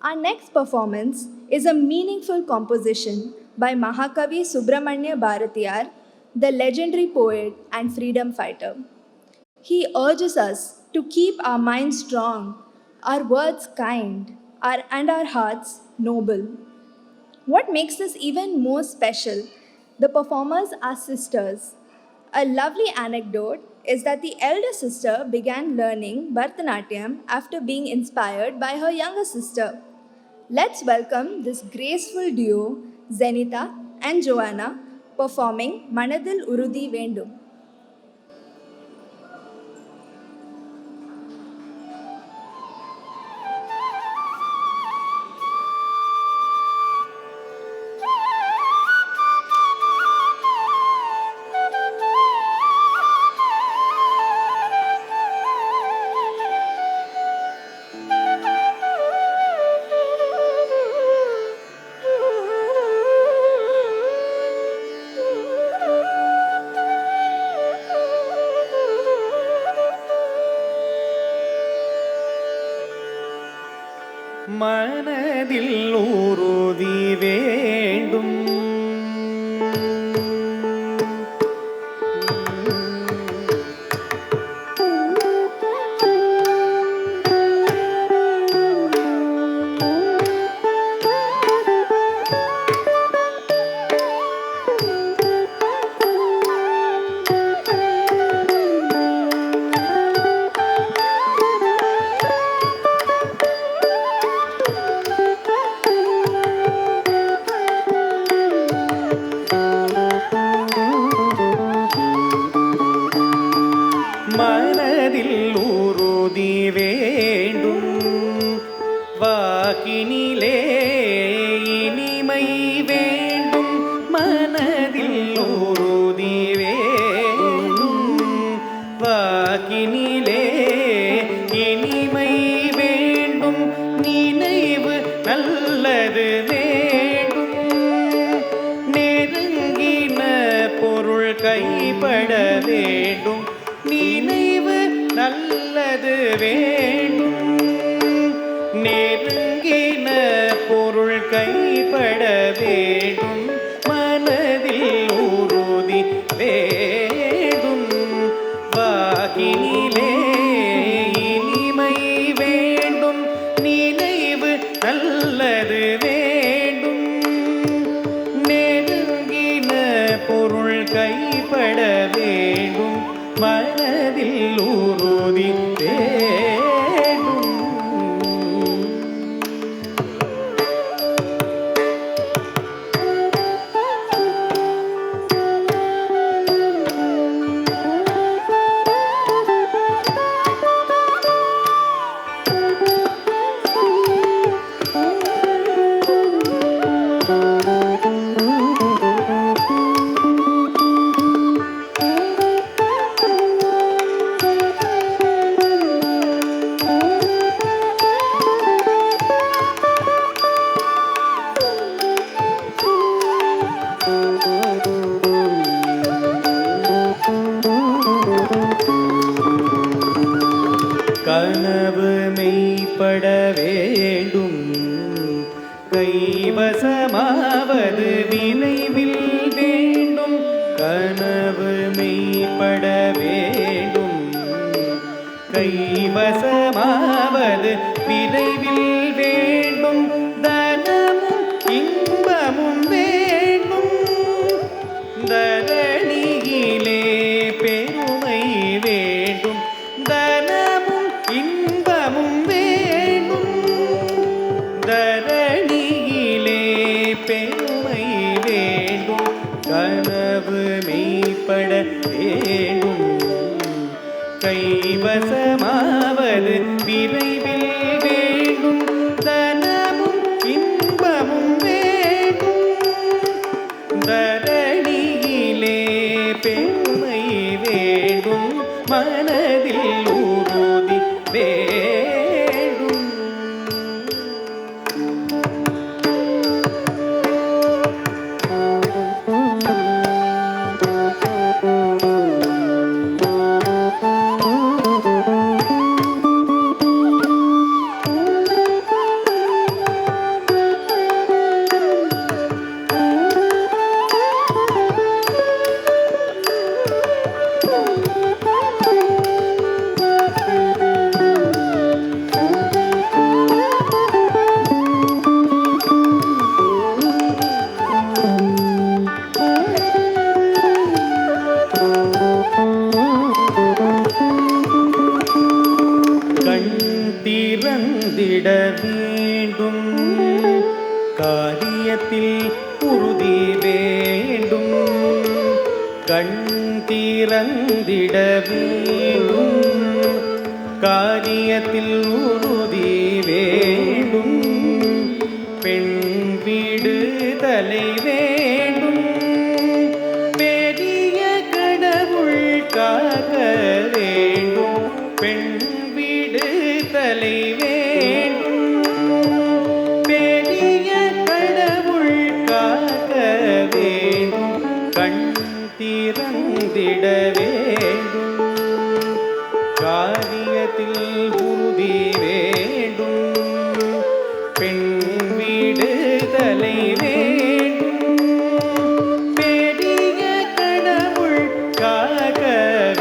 Our next performance is a meaningful composition by Mahakavi Subramanya Bharatiyar, the legendary poet and freedom fighter. He urges us to keep our minds strong, our words kind, and our hearts noble. What makes this even more special? The performers are sisters. A lovely anecdote is that the elder sister began learning Bharatanatyam after being inspired by her younger sister. Let's welcome this graceful duo, Zenita and Joanna, performing Manadil Urudi Vendum. மனதில் உறுதி வேண்டும். மனதில் உறுதி வேண்டும். வாக்கினிலே இனிமை வேண்டும். மனதில் உறுதி வேண்டும். வாக்கினிலே இனிமை வேண்டும். நினைவு நல்லது வேண்டும். நெருங்கின பொருள் கைப்பட வேண்டும். நினைவு நல்லது வேண்டும். நெருங்கின பொருள் கைப்பட வேண்டும். மனதில் உறுதி வேண்டும். வாக்கினிலே இனிமை வேண்டும். நினைவு நல்லது வேண்டும். நெருங்கின பொருள் கைப்பட வேண்டும். மனதில் உறுதி வேண்டும். கனவு மெய்ப்பட வேண்டும். கைவசமாவது விரைவில் வேண்டும். கனவு மெய்ப்பட வேண்டும். கைவசமாவது விரைவில் வேண்டும். தனமும் இன்பமும் வேண்டும். தரணியிலே பெருமை வேண்டும். தனமும் இன்பமும் வேண்டும். தரணியிலே பெருமை வேண்டும். கனவு மெய்ப்பட வேண்டும். கைவசமாவது விரைவில் வேண்டும். தனமும் இன்பமும் வேண்டும். தரணியிலே பெருமை வேண்டும். மனதில் உறுதி வேண்டும். வேண்டும், காரியத்தில் உறுதி வேண்டும், கண் திறந்திட வேண்டும், காரியத்தில் உறுதி வேண்டும், பெண் விடுதலை வேண்டும், பெரிய கடவுள் காக்க வேண்டும், பெண் விடுதலை வேண்டும், பெரிய கடவுள் காக்க வேண்டும், கண் திறந்திட வேண்டும், காரியத்தில் உறுதி வேண்டும், பெண் விடுதலை வேண்டும், பெரிய கடவுள் காக்க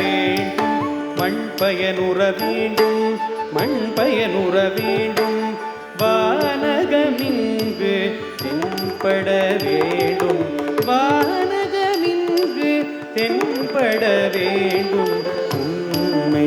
வேண்டும், மண் பயனுற வேண்டும், மண் பயனுற வேண்டும், வானகமிங்கு தென்பட வேண்டும், வானகமிங்கு தென்பட வேண்டும், உண்மை